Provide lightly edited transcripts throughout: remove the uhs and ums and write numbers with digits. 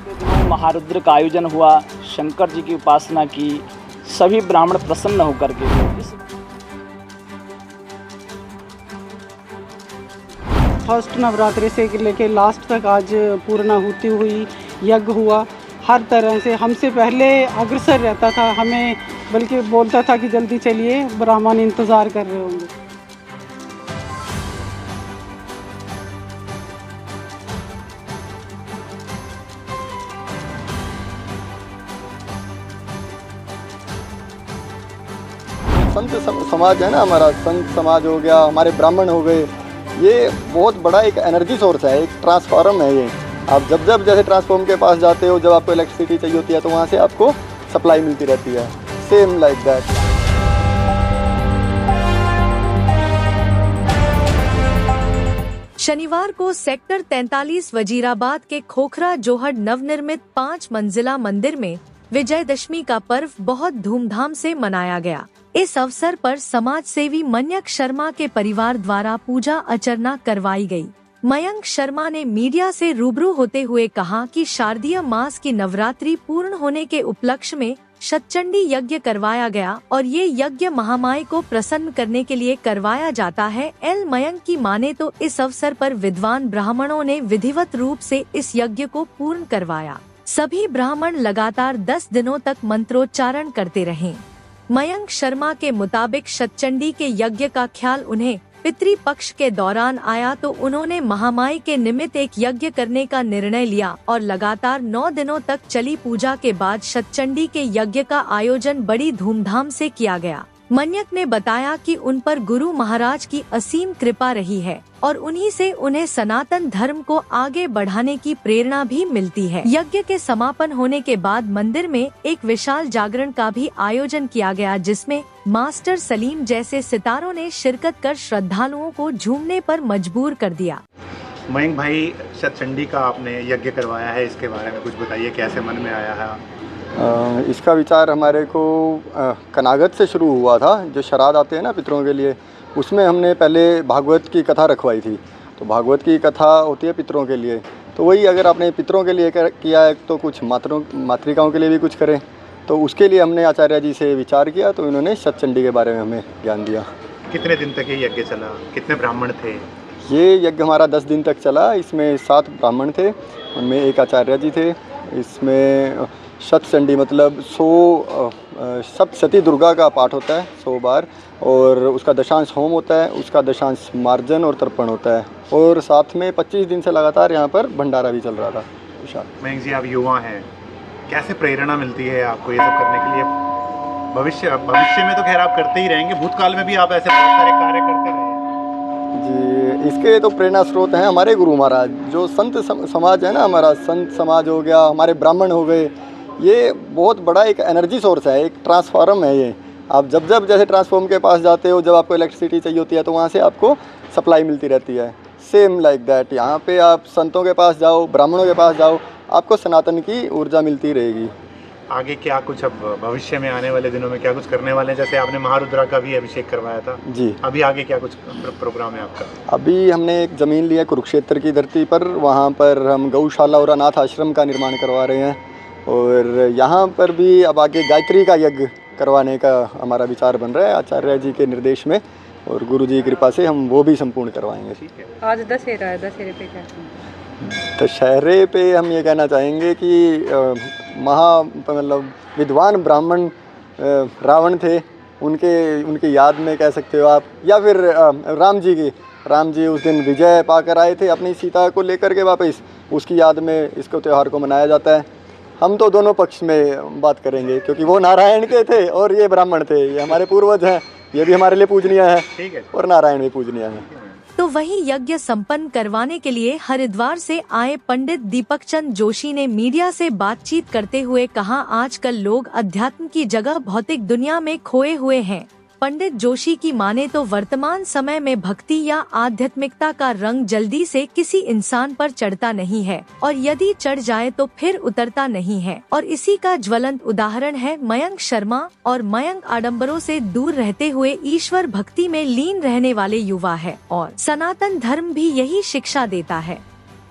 दिनों महारुद्र का आयोजन हुआ, शंकर जी की उपासना की, सभी ब्राह्मण प्रसन्न होकर के फर्स्ट नवरात्रि से लेके लास्ट तक आज पूर्णाहुति हुई, यज्ञ हुआ। हर तरह से हमसे पहले अग्रसर रहता था, हमें बल्कि बोलता था कि जल्दी चलिए, ब्राह्मण इंतज़ार कर रहे होंगे। संत समाज है ना, हमारा संत समाज हो गया, हमारे ब्राह्मण हो गए, ये बहुत बड़ा एक एनर्जी सोर्स है, एक ट्रांसफार्म है ये। आप जब जब जैसे ट्रांसफॉर्म के पास जाते हो, जब आपको इलेक्ट्रिसिटी चाहिए होती है तो वहाँ से आपको सप्लाई मिलती रहती है, सेम लाइक दैट। शनिवार को सेक्टर 43 वजीराबाद के खोखरा जोहड़ नवनिर्मित 5 मंजिला मंदिर में विजयदशमी का पर्व बहुत धूमधाम से मनाया गया। इस अवसर पर समाज सेवी मयंक शर्मा के परिवार द्वारा पूजा अर्चना करवाई गई। मयंक शर्मा ने मीडिया से रूबरू होते हुए कहा कि शारदीय मास की नवरात्रि पूर्ण होने के उपलक्ष्य में शतचंडी यज्ञ करवाया गया और ये यज्ञ महामाई को प्रसन्न करने के लिए करवाया जाता है। मयंक की माने तो इस अवसर पर विद्वान ब्राह्मणों ने विधिवत रूप से इस यज्ञ को पूर्ण करवाया। सभी ब्राह्मण लगातार 10 दिनों तक मंत्रोच्चारण करते रहे। मयंक शर्मा के मुताबिक शतचंडी के यज्ञ का ख्याल उन्हें पितृपक्ष के दौरान आया तो उन्होंने महामाई के निमित्त एक यज्ञ करने का निर्णय लिया और लगातार 9 दिनों तक चली पूजा के बाद शतचंडी के यज्ञ का आयोजन बड़ी धूमधाम से किया गया। मयंक ने बताया कि उन पर गुरु महाराज की असीम कृपा रही है और उन्हीं से उन्हें सनातन धर्म को आगे बढ़ाने की प्रेरणा भी मिलती है। यज्ञ के समापन होने के बाद मंदिर में एक विशाल जागरण का भी आयोजन किया गया, जिसमें मास्टर सलीम जैसे सितारों ने शिरकत कर श्रद्धालुओं को झूमने पर मजबूर कर दिया। मयंक भाई, शतचंडी का आपने यज्ञ करवाया है, इसके बारे में कुछ बताइए, कैसे मन में आया है? इसका विचार हमारे को कनागत से शुरू हुआ था। जो श्राद्ध आते हैं ना पितरों के लिए, उसमें हमने पहले भागवत की कथा रखवाई थी। तो भागवत की कथा होती है पितरों के लिए, तो वही अगर आपने पितरों के लिए किया है तो कुछ मातृकाओं के लिए भी कुछ करें। तो उसके लिए हमने आचार्य जी से विचार किया, तो इन्होंने शतचंडी के बारे में हमें ज्ञान दिया। कितने दिन तक ये यज्ञ चला? कितने ब्राह्मण थे? ये यज्ञ हमारा 10 दिन तक चला। इसमें 7 ब्राह्मण थे, उनमें एक आचार्य जी थे। इसमें शतचंडी मतलब 100 सप्तशती दुर्गा का पाठ होता है 100 बार, और उसका दशांश होम होता है, उसका दशांश मार्जन और तर्पण होता है, और साथ में 25 दिन से लगातार यहाँ पर भंडारा भी चल रहा था। मयंक जी, आप युवा हैं, कैसे प्रेरणा मिलती है आपको ये सब करने के लिए? भविष्य में तो खैर आप करते ही रहेंगे, भूतकाल में भी आप ऐसे बहुत सारे कार्य करते रहे जी। इसके तो प्रेरणा स्रोत हैं हमारे गुरु महाराज। जो संत समाज है ना, हमारा संत समाज हो गया, हमारे ब्राह्मण हो गए, ये बहुत बड़ा एक एनर्जी सोर्स है, एक ट्रांसफार्म है ये। आप जब जब जैसे ट्रांसफॉर्म के पास जाते हो, जब आपको इलेक्ट्रिसिटी चाहिए होती है तो वहाँ से आपको सप्लाई मिलती रहती है, सेम लाइक दैट। यहाँ पे आप संतों के पास जाओ, ब्राह्मणों के पास जाओ, आपको सनातन की ऊर्जा मिलती रहेगी। आगे क्या कुछ अब भविष्य में आने वाले दिनों में क्या कुछ करने वाले हैं? जैसे आपने महारुद्रा का भी अभिषेक करवाया था जी, अभी आगे क्या कुछ प्रोग्राम है आपका? अभी हमने एक ज़मीन लिया कुरुक्षेत्र की धरती पर, वहाँ पर हम गौशाला और अनाथ आश्रम का निर्माण करवा रहे हैं, और यहाँ पर भी अब आगे गायत्री का यज्ञ करवाने का हमारा विचार बन रहा है आचार्य जी के निर्देश में, और गुरु जी की कृपा से हम वो भी संपूर्ण करवाएंगे। आज दशहरा है, दशहरे पे क्या? दशहरे पे हम ये कहना चाहेंगे कि मतलब विद्वान ब्राह्मण रावण थे, उनकी याद में कह सकते हो आप, या फिर राम जी उस दिन विजय पाकर आए थे अपनी सीता को लेकर के वापस, उसकी याद में इसको त्यौहार को मनाया जाता है। हम तो दोनों पक्ष में बात करेंगे, क्योंकि वो नारायण के थे और ये ब्राह्मण थे, ये हमारे पूर्वज हैं, ये भी हमारे लिए पूजनीय है, और नारायण भी पूजनीय है। तो वहीं यज्ञ संपन्न करवाने के लिए हरिद्वार से आए पंडित दीपक चंद जोशी ने मीडिया से बातचीत करते हुए कहा, आजकल लोग अध्यात्म की जगह भौतिक दुनिया में खोए हुए हैं। पंडित जोशी की माने तो वर्तमान समय में भक्ति या आध्यात्मिकता का रंग जल्दी से किसी इंसान पर चढ़ता नहीं है, और यदि चढ़ जाए तो फिर उतरता नहीं है, और इसी का ज्वलंत उदाहरण है मयंक शर्मा। और मयंक आडंबरों से दूर रहते हुए ईश्वर भक्ति में लीन रहने वाले युवा है, और सनातन धर्म भी यही शिक्षा देता है।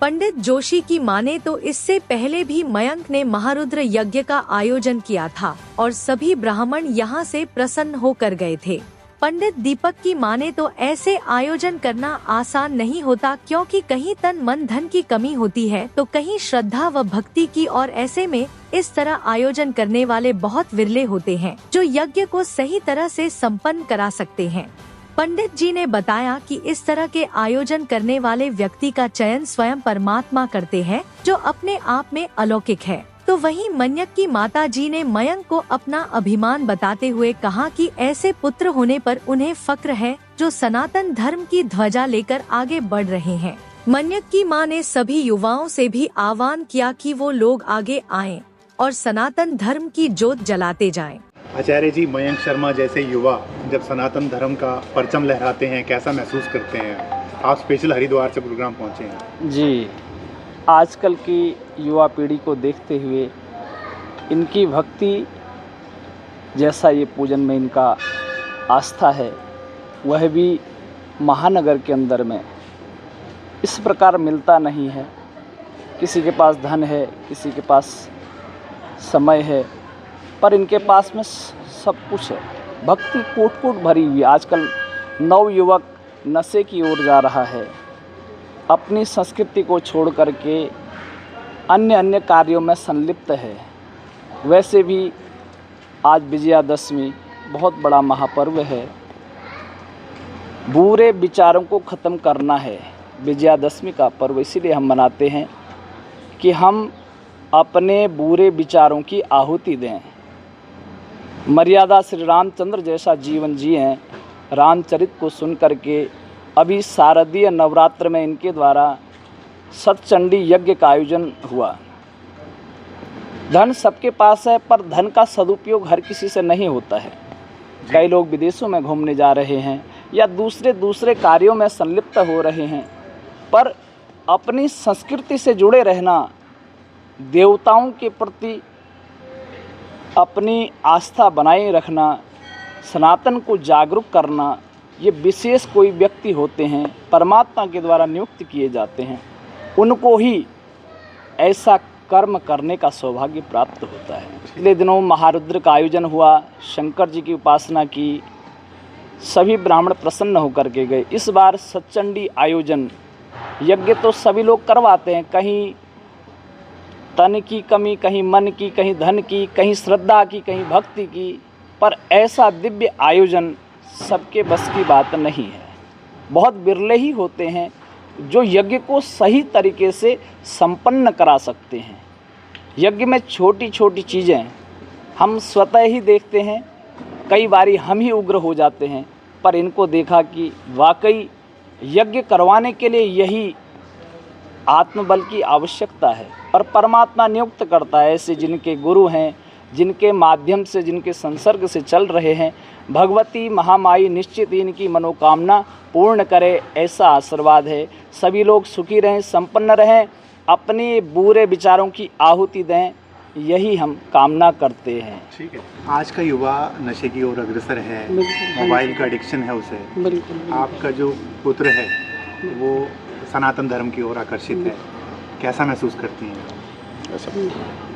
पंडित जोशी की माने तो इससे पहले भी मयंक ने महारुद्र यज्ञ का आयोजन किया था और सभी ब्राह्मण यहाँ से प्रसन्न होकर गए थे। पंडित दीपक की माने तो ऐसे आयोजन करना आसान नहीं होता, क्योंकि कहीं तन मन धन की कमी होती है तो कहीं श्रद्धा व भक्ति की, और ऐसे में इस तरह आयोजन करने वाले बहुत विरले होते हैं जो यज्ञ को सही तरह से संपन्न करा सकते हैं। पंडित जी ने बताया कि इस तरह के आयोजन करने वाले व्यक्ति का चयन स्वयं परमात्मा करते हैं, जो अपने आप में अलौकिक है। तो वहीं मन्यक की माता जी ने मयंक को अपना अभिमान बताते हुए कहा कि ऐसे पुत्र होने पर उन्हें फक्र है जो सनातन धर्म की ध्वजा लेकर आगे बढ़ रहे हैं। मन्यक की मां ने सभी युवाओं से भी आह्वान किया कि वो लोग आगे आएं और सनातन धर्म की जोत जलाते जाएं। आचार्य जी, मयंक शर्मा जैसे युवा जब सनातन धर्म का परचम लहराते हैं, कैसा महसूस करते हैं? आप स्पेशल हरिद्वार से प्रोग्राम पहुंचे हैं। जी, आजकल की युवा पीढ़ी को देखते हुए इनकी भक्ति जैसा ये पूजन में इनका आस्था है, वह भी महानगर के अंदर में इस प्रकार मिलता नहीं है। किसी के पास धन है, किसी के पास समय है, पर इनके पास में सब कुछ है। भक्ति कूट भरी हुई। आजकल नवयुवक नशे की ओर जा रहा है, अपनी संस्कृति को छोड़ करके अन्य कार्यों में संलिप्त है। वैसे भी आज विजयादशमी बहुत बड़ा महापर्व है, बुरे विचारों को ख़त्म करना है। विजयादशमी का पर्व इसीलिए हम मनाते हैं कि हम अपने बुरे विचारों की आहुति दें, मर्यादा श्री रामचंद्र जैसा जीवन जिएं। रामचरित को सुन करके अभी शारदीय नवरात्र में इनके द्वारा सतचंडी यज्ञ का आयोजन हुआ। धन सबके पास है, पर धन का सदुपयोग हर किसी से नहीं होता है। कई लोग विदेशों में घूमने जा रहे हैं या दूसरे कार्यों में संलिप्त हो रहे हैं, पर अपनी संस्कृति से जुड़े रहना, देवताओं के प्रति अपनी आस्था बनाए रखना, सनातन को जागरूक करना, ये विशेष कोई व्यक्ति होते हैं, परमात्मा के द्वारा नियुक्त किए जाते हैं, उनको ही ऐसा कर्म करने का सौभाग्य प्राप्त होता है। पिछले दिनों महारुद्र का आयोजन हुआ, शंकर जी की उपासना की, सभी ब्राह्मण प्रसन्न होकर के गए। इस बार सतचंडी आयोजन यज्ञ तो सभी लोग करवाते हैं, कहीं तन की कमी, कहीं मन की, कहीं धन की, कहीं श्रद्धा की, कहीं भक्ति की, पर ऐसा दिव्य आयोजन सबके बस की बात नहीं है। बहुत बिरले ही होते हैं जो यज्ञ को सही तरीके से संपन्न करा सकते हैं। यज्ञ में छोटी छोटी चीज़ें हम स्वतः ही देखते हैं, कई बारी हम ही उग्र हो जाते हैं, पर इनको देखा कि वाकई यज्ञ करवाने के लिए यही आत्मबल की आवश्यकता है, और परमात्मा नियुक्त करता है ऐसे जिनके गुरु हैं, जिनके माध्यम से, जिनके संसर्ग से चल रहे हैं। भगवती महामाई निश्चित इनकी मनोकामना पूर्ण करे, ऐसा आशीर्वाद है। सभी लोग सुखी रहें, संपन्न रहें, अपने बुरे विचारों की आहुति दें, यही हम कामना करते हैं। ठीक है। आज का युवा नशे की ओर अग्रसर है, मोबाइल का एडिक्शन है उसे। बिल्कुल। आपका जो पुत्र है वो सनातन धर्म की ओर आकर्षित है, कैसा महसूस करती हैं?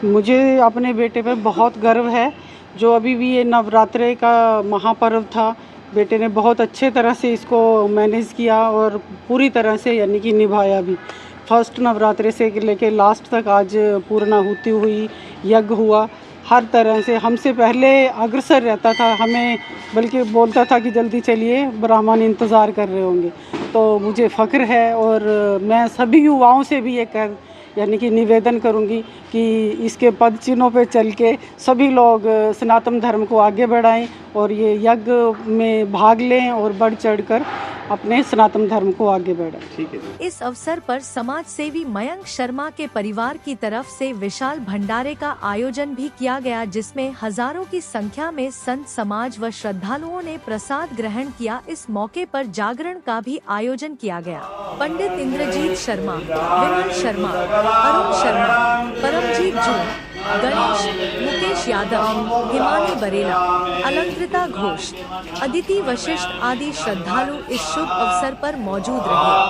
मुझे अपने बेटे पर बहुत गर्व है। जो अभी भी ये नवरात्रे का महापर्व था, बेटे ने बहुत अच्छे तरह से इसको मैनेज किया और पूरी तरह से यानी कि निभाया भी। फर्स्ट नवरात्रे से लेके लास्ट तक आज पूर्णाहुति हुई, यज्ञ हुआ। हर तरह से हमसे पहले अग्रसर रहता था, हमें बल्कि बोलता था कि जल्दी चलिए, ब्राह्मण इंतज़ार कर रहे होंगे। तो मुझे फ़ख्र है, और मैं सभी युवाओं से भी ये यानी कि निवेदन करूंगी कि इसके पद चिन्हों पे चल के सभी लोग सनातन धर्म को आगे बढ़ाएं और ये यज्ञ में भाग लें और बढ़ चढ़कर अपने सनातन धर्म को आगे बढ़ाएं। ठीक है। इस अवसर पर समाज सेवी मयंक शर्मा के परिवार की तरफ से विशाल भंडारे का आयोजन भी किया गया, जिसमें हजारों की संख्या में संत समाज व श्रद्धालुओं ने प्रसाद ग्रहण किया। इस मौके पर जागरण का भी आयोजन किया गया। पंडित इंद्रजीत शर्मा, विमल शर्मा, अरुण शर्मा, परमजीत जून, गणेश, मुकेश यादव, हिमानी बरेला, अलंकृता घोष, अदिति वशिष्ठ आदि श्रद्धालु इस शुभ अवसर पर मौजूद रहे।